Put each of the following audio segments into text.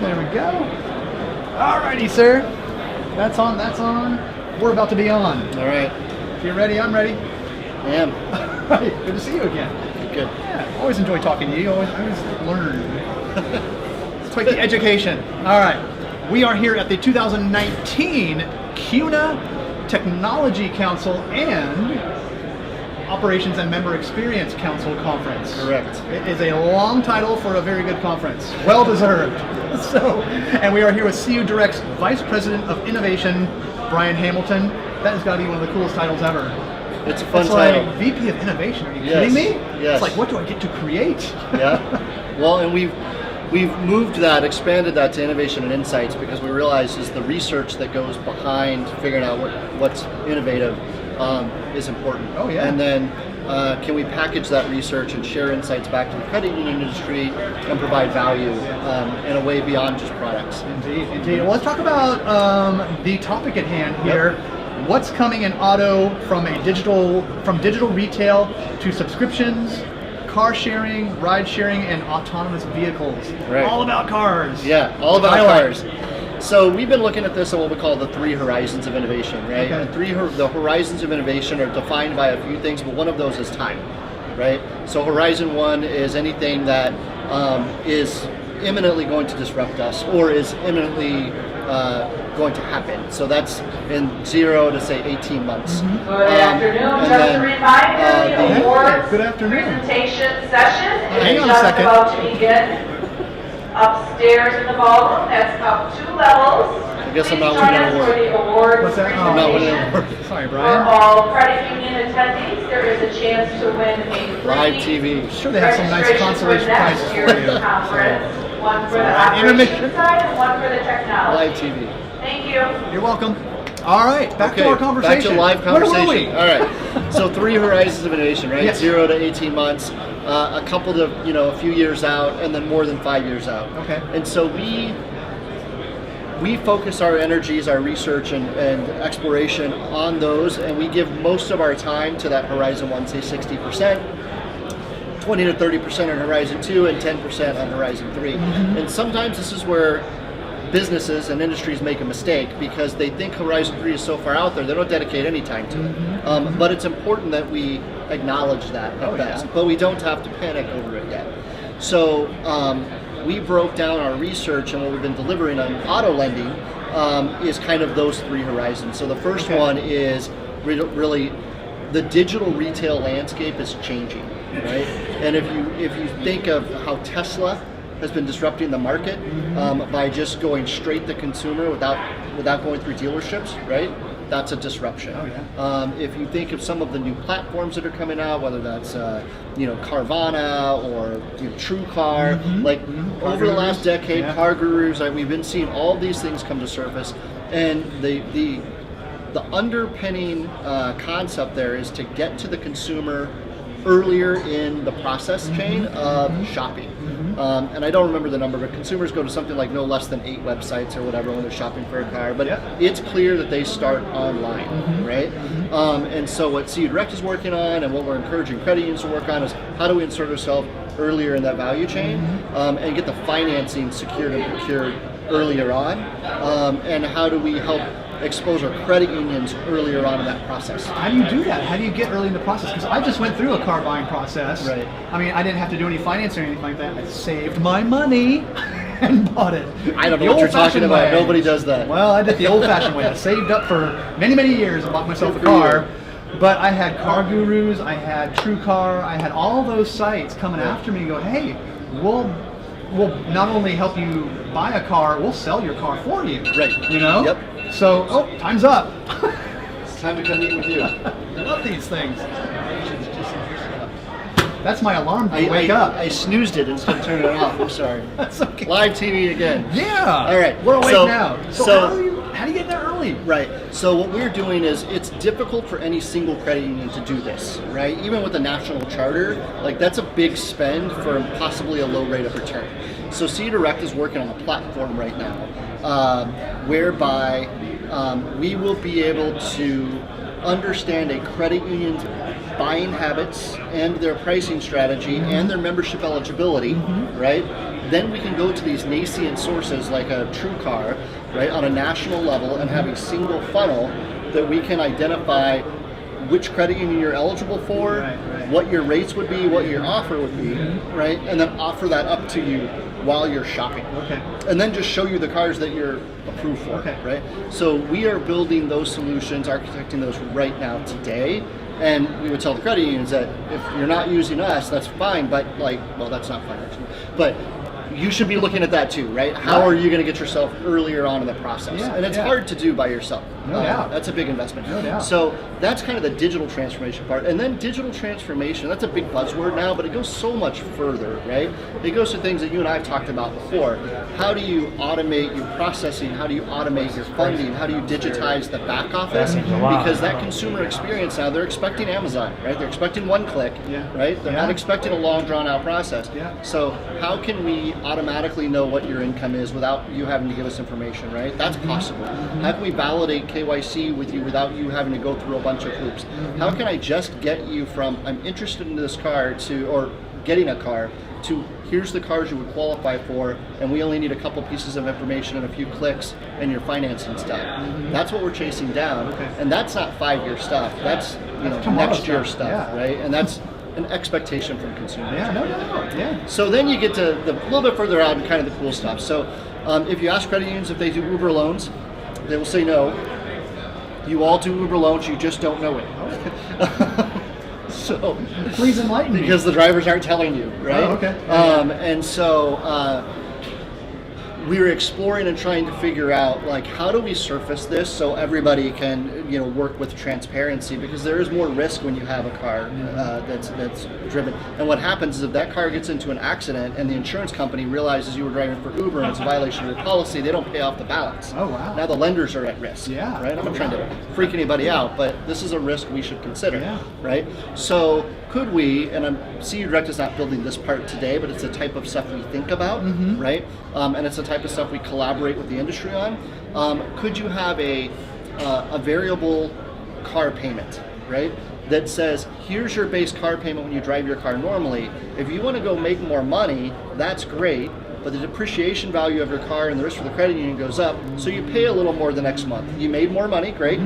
There we go. Alrighty, sir. That's on, that's on. We're about to be on. All right. If you're ready, I'm ready. I am. Good to see you again. Good. Yeah, always enjoy talking to you. I always learn. It's quite the education. All right. We are here at the 2019 CUNA Technology Council and Operations and Member Experience Council Conference. Correct. It is a long title for a very good conference. Well deserved. And we are here with CU Direct's Vice President of Innovation, Brian Hamilton. That has got to be one of the coolest titles ever. It's a fun it's title. Like VP of Innovation. Are you kidding me? Yes. It's like, what do I get to create? Yeah. Well, and we've moved that, expanded that to innovation and insights because we realize is the research that goes behind figuring out what's innovative is important. Oh yeah. And then can we package that research and share insights back to the credit union industry and provide value in a way beyond just products? Indeed, indeed. Well, let's talk about the topic at hand here. Yep. What's coming in auto from digital retail to subscriptions, car sharing, ride sharing, and autonomous vehicles. Right. All about cars. Yeah, all about cars. So we've been looking at this on what we call the three horizons of innovation, right? Okay. The horizons of innovation are defined by a few things, but one of those is time, right? So horizon one is anything that is imminently going to disrupt us or is imminently going to happen. So that's in 0 to say 18 months. Mm-hmm. Good afternoon. Just a reminder, the awards presentation session is just about to begin. Upstairs in the ballroom, that's up 2 levels. I guess Please I'm not join winning us an for the award What's that? I'm not winning an presentation. award. Sorry, For Brian. all credit union attendees, there is a chance to win a Live TV. Sure, they have some nice consolation prizes for you. Conference. One for the Intermission. operations side and one for the technology. Live TV. Thank you. You're welcome. All right, back to our conversation. Back to live conversation. Where were we? All right. So 3 horizons of innovation, right? Yes. 0 to 18 months, a couple to a few years out, and then more than 5 years out. Okay. And so we focus our energies, our research and exploration on those, and we give most of our time to that horizon one, say 60%. 20 to 30% on Horizon 2 and 10% on Horizon 3. Mm-hmm. And sometimes this is where businesses and industries make a mistake because they think Horizon 3 is so far out there, they don't dedicate any time to it. Mm-hmm. But it's important that we acknowledge that at best, but we don't have to panic over it yet. So we broke down our research and what we've been delivering on auto lending is kind of those 3 horizons. So the first one is really the digital retail landscape is changing. Right, and if you think of how Tesla has been disrupting the market by just going straight to consumer without going through dealerships, right? That's a disruption. Oh, yeah. If you think of some of the new platforms that are coming out, whether that's Carvana or TrueCar, over the last decade, Car Gurus, we've been seeing all these things come to surface, and the underpinning concept there is to get to the consumer earlier in the process chain of shopping. And I don't remember the number, but consumers go to something like no less than 8 websites or whatever when they're shopping for a car. But it's clear that they start online, right? And so what CU Direct is working on and what we're encouraging credit unions to work on is how do we insert ourselves earlier in that value chain and get the financing secured and procured earlier on, and how do we help expose our credit unions earlier on in that process. How do you do that? How do you get early in the process? Because I just went through a car buying process. Right. I mean, I didn't have to do any financing or anything like that. I saved my money and bought it. I don't know what you're talking about. Nobody does that. Well, I did the old-fashioned way. I saved up for many, many years and bought myself a car. But I had Car Gurus, I had TrueCar, I had all those sites coming after me and go, hey, we'll not only help you buy a car, we'll sell your car for you. Right. Yep. So, time's up. It's time to come meet with you. I love these things. That's my alarm to wake up. I snoozed it instead of turning it off. I'm sorry. That's okay. Live TV again. Yeah. All right. We're awake now. So how do you get there early? Right. So what we're doing is it's difficult for any single credit union to do this, right? Even with a national charter, that's a big spend for possibly a low rate of return. So CU Direct is working on a platform right now whereby we will be able to understand a credit union's buying habits and their pricing strategy and their membership eligibility, right? then we can go to these nascent sources like a TrueCar, right, on a national level, and have a single funnel that we can identify which credit union you're eligible for, what your rates would be, what your offer would be, right, and then offer that up to you while you're shopping. And then just show you the cars that you're approved for, right? So we are building those solutions, architecting those right now today. And we would tell the credit unions that if you're not using us, that's fine, but well, that's not fine actually. But you should be looking at that too, right? How are you going to get yourself earlier on in the process? And it's hard to do by yourself. No doubt. That's a big investment. No doubt. So that's kind of the digital transformation part. And then digital transformation, that's a big buzzword now, but it goes so much further, right? It goes to things that you and I have talked about before. How do you automate your processing? How do you automate your funding? How do you digitize the back office? Because that consumer experience now, they're expecting Amazon, right? They're expecting one click, right? They're not expecting a long drawn out process. So how can we automatically know what your income is without you having to give us information, right? That's possible. How can we validate KYC with you without you having to go through a bunch of hoops? How can I just get you from I'm interested in this car to, or getting a car, to here's the cars you would qualify for, and we only need a couple pieces of information and a few clicks and your financing's done. That's what we're chasing down, and that's not 5-year stuff. That's next year stuff, right? And that's an expectation from consumers. So then you get to the little bit further out and kind of the cool stuff. So if you ask credit unions if they do Uber loans, they will say no. You all do Uber loans, you just don't know it. So please enlighten me. Because the drivers aren't telling you, right? And so we were exploring and trying to figure out, like, how do we surface this so everybody can, work with transparency, because there is more risk when you have a car that's driven. And what happens is if that car gets into an accident and the insurance company realizes you were driving for Uber and it's a violation of your policy, they don't pay off the balance. Now the lenders are at risk, right? I'm not trying to freak anybody out, but this is a risk we should consider, right? So could we, and CUdirect is not building this part today, but it's the type of stuff we think about, right? And it's the type of stuff we collaborate with the industry on. Could you have a variable car payment, right? That says, here's your base car payment when you drive your car normally. If you want to go make more money, that's great, but the depreciation value of your car and the risk for the credit union goes up, so you pay a little more the next month. You made more money, great.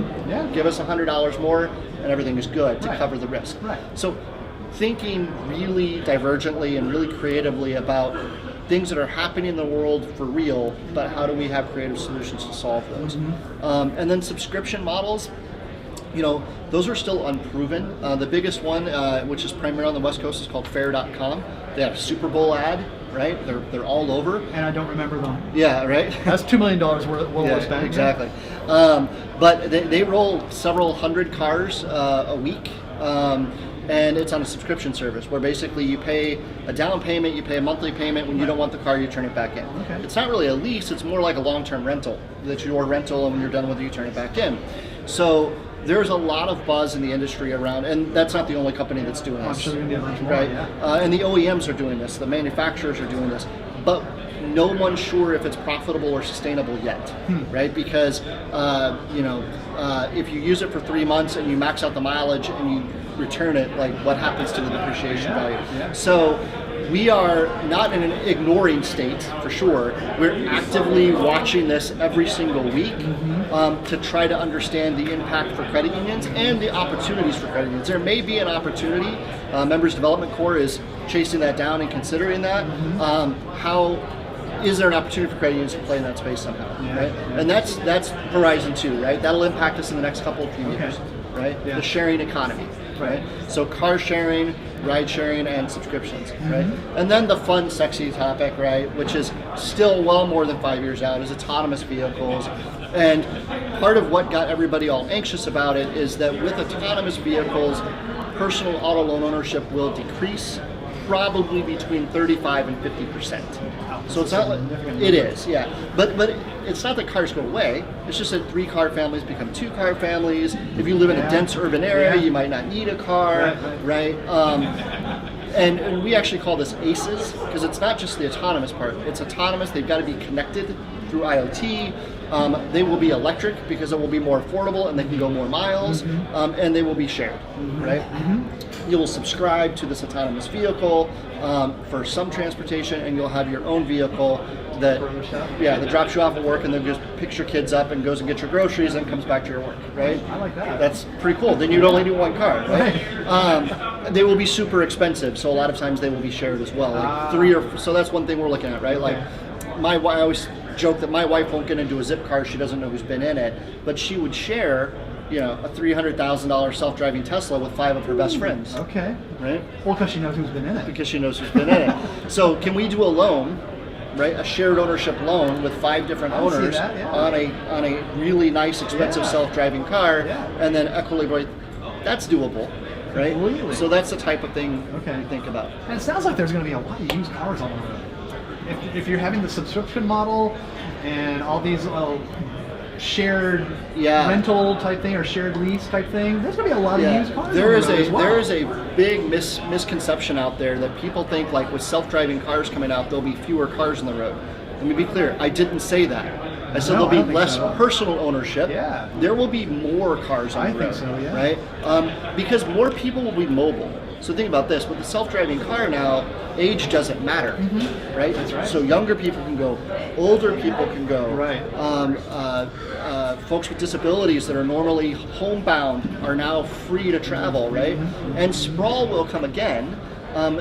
Give us $100 more, and everything is good to cover the risk. So thinking really divergently and really creatively about things that are happening in the world for real, but how do we have creative solutions to solve those? And then subscription models, those are still unproven. The biggest one, which is primarily on the West Coast, is called Fair.com. They have a Super Bowl ad, right? They're all over. And I don't remember them. Yeah, right? That's $2 million worth spent. Exactly. But they roll several hundred cars a week. And it's on a subscription service where basically you pay a down payment, you pay a monthly payment. When you don't want the car, you turn it back in. It's not really a lease, it's more like a long-term rental. That's your rental, and when you're done with it, you turn it back in. So there's a lot of buzz in the industry around, and that's not the only company that's doing this. I'm sure there's going to be a bunch more, right? And the OEMs are doing this, the manufacturers are doing this. But no one's sure if it's profitable or sustainable yet, right? Because if you use it for 3 months and you max out the mileage and you return it, like, what happens to the depreciation value? So we are not in an ignoring state, for sure. We're actively watching this every single week to try to understand the impact for credit unions and the opportunities for credit unions. There may be an opportunity. Members Development Corps is chasing that down and considering that. Is there an opportunity for credit unions to play in that space somehow, right? And that's Horizon 2, right? That'll impact us in the next couple of few years, right? The sharing economy, right? So car sharing, ride sharing, and subscriptions, right? And then the fun, sexy topic, right, which is still well more than 5 years out, is autonomous vehicles. And part of what got everybody all anxious about it is that with autonomous vehicles, personal auto loan ownership will decrease probably between 35 and 50%. So it's not like, it is, but it's not that cars go away. It's just that 3-car families become 2-car families. If you live in a dense urban area, you might not need a car, right? And we actually call this ACEs, because it's not just the autonomous part. It's autonomous, they've got to be connected through IoT. They will be electric because it will be more affordable and they can go more miles, and they will be shared, right? You will subscribe to this autonomous vehicle for some transportation, and you'll have your own vehicle that drops you off at work and then just picks your kids up and goes and gets your groceries and comes back to your work, right? I like that. That's pretty cool. Then you'd only do one car, right? They will be super expensive, so a lot of times they will be shared as well. Like so that's one thing we're looking at, right? Like I always joke that my wife won't get into a zip car, she doesn't know who's been in it, but she would share a $300,000 self-driving Tesla with 5 of her best friends. Okay. Right? Well, because she knows who's been in it. Because she knows who's been in it. So can we do a loan, right? A shared ownership loan with 5 different owners on a really nice, expensive self-driving car, and then equilibrate. That's doable, right? Completely. So that's the type of thing we think about. And it sounds like there's going to be a lot of used cars on the road. If you're having the subscription model and all these shared rental type thing or shared lease type thing, there's going to be a lot of used cars. There is a big misconception out there that people think like with self-driving cars coming out, there'll be fewer cars on the road. Let me be clear, I didn't say that. I said there'll be less personal ownership. Yeah. There will be more cars on the road. I think so, yeah. Right? Because more people will be mobile. So think about this, with the self-driving car now, age doesn't matter, right? That's right. So younger people can go, older people can go. Right. Folks with disabilities that are normally homebound are now free to travel, right? And sprawl will come again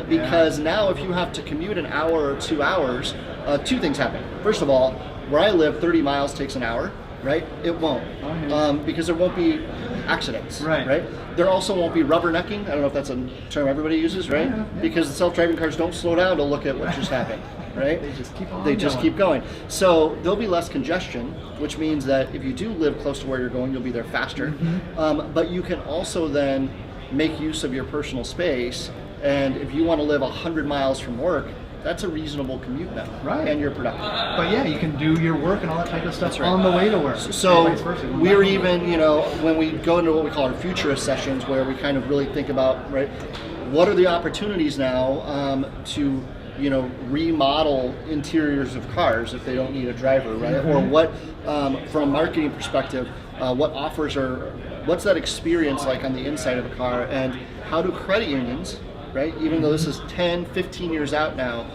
because now if you have to commute an hour or 2 hours, 2 things happen. First of all, where I live, 30 miles takes an hour, right? It won't, because there won't be accidents, right? There also won't be rubbernecking. I don't know if that's a term everybody uses, right? Because the self-driving cars don't slow down to look at what just happened, right? They just keep going. So there'll be less congestion, which means that if you do live close to where you're going, you'll be there faster. But you can also then make use of your personal space. And if you want to live 100 miles from work, that's a reasonable commute now, and you're productive. But yeah, you can do your work and all that type of stuff on the way to work. So we're even, when we go into what we call our futurist sessions, where we kind of really think about, right, what are the opportunities now to, remodel interiors of cars if they don't need a driver, right? Or what, from a marketing perspective, what's that experience like on the inside of a car, and how do credit unions, right? Even though this is 10, 15 years out now,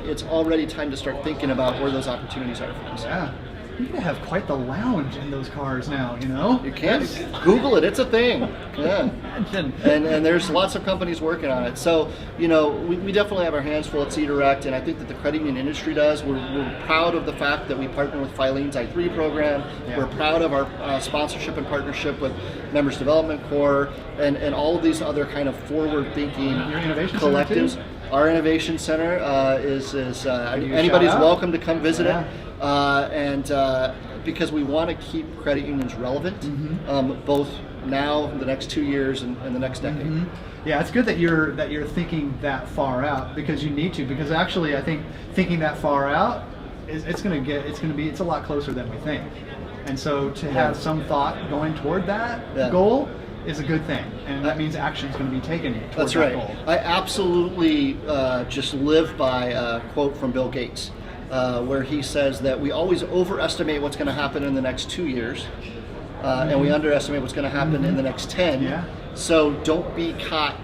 it's already time to start thinking about where those opportunities are for us. Yeah. You can have quite the lounge in those cars now, You can. Google it. It's a thing. Yeah. And there's lots of companies working on it. So, we definitely have our hands full at CDirect, and I think that the credit union industry does. We're proud of the fact that we partner with Filene's i3 program. Yeah. We're proud of our sponsorship and partnership with Members Development Corps and all of these other kind of forward-thinking collectives. Our innovation center is anybody's welcome to come visit it. Because we want to keep credit unions relevant, both now, the next 2 years, and the next decade. Yeah, it's good that you're thinking that far out, because you need to. Because actually, I think thinking that far out it's a lot closer than we think. And so to have some thought going toward that goal is a good thing, and that means action is going to be taken towards that goal. I absolutely just live by a quote from Bill Gates. Where he says that we always overestimate what's going to happen in the next 2 years, and we underestimate what's going to happen in the next 10. Yeah. So don't be caught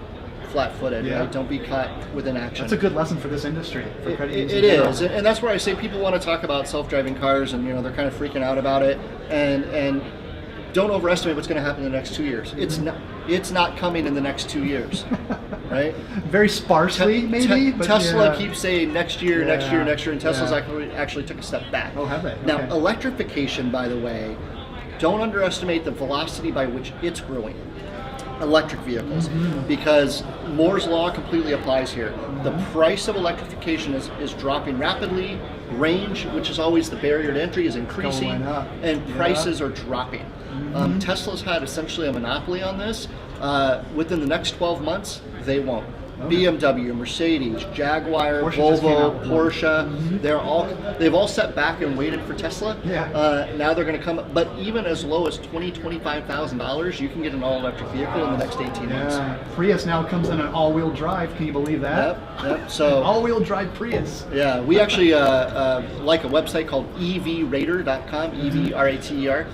flat-footed, right? Don't be caught with inaction. That's a good lesson for this industry. For credit unions it is, and that's where I say people want to talk about self-driving cars, and they're kind of freaking out about it, and don't overestimate what's going to happen in the next 2 years. It's not coming in the next 2 years, right? Very sparsely, maybe. But Tesla keeps saying next year, and Tesla's actually took a step back. Oh, have they? Now, electrification, by the way, don't underestimate the velocity by which it's growing. Electric vehicles, because Moore's law completely applies here. The price of electrification is dropping rapidly. Range, which is always the barrier to entry, is increasing, and prices are dropping. Tesla's had essentially a monopoly on this. Within the next 12 months, they won't. BMW, Mercedes, Jaguar, Porsche just came out Volvo, with one. Porsche. They've all sat back and waited for Tesla. Yeah. Now they're going to come, but even as low as $25,000, you can get an all-electric vehicle in the next 18 months. Prius now comes in an all-wheel drive. Can you believe that? Yep. So all-wheel drive Prius. yeah, we actually like a website called evrater.com, EVRATER.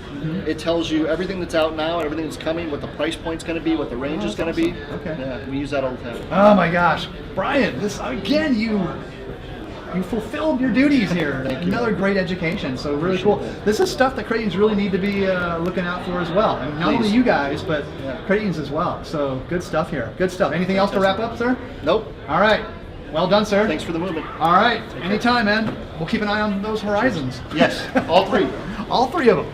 It tells you everything that's out now, everything that's coming, what the price point's going to be, what the range is going to be. Okay. Yeah, we use that all the time. Oh my gosh, Brian! This again, you fulfilled your duties here. Thank you. Another great education. So really cool. This is stuff that Creighton's really need to be looking out for as well. And not only Please. you guys, but Creighton's as well. So good stuff here. Good stuff. Anything else to wrap up, sir? Nope. All right. Well done, sir. Thanks for the movement. All right. Anytime, man. We'll keep an eye on those horizons. Yes, all three. All three of them.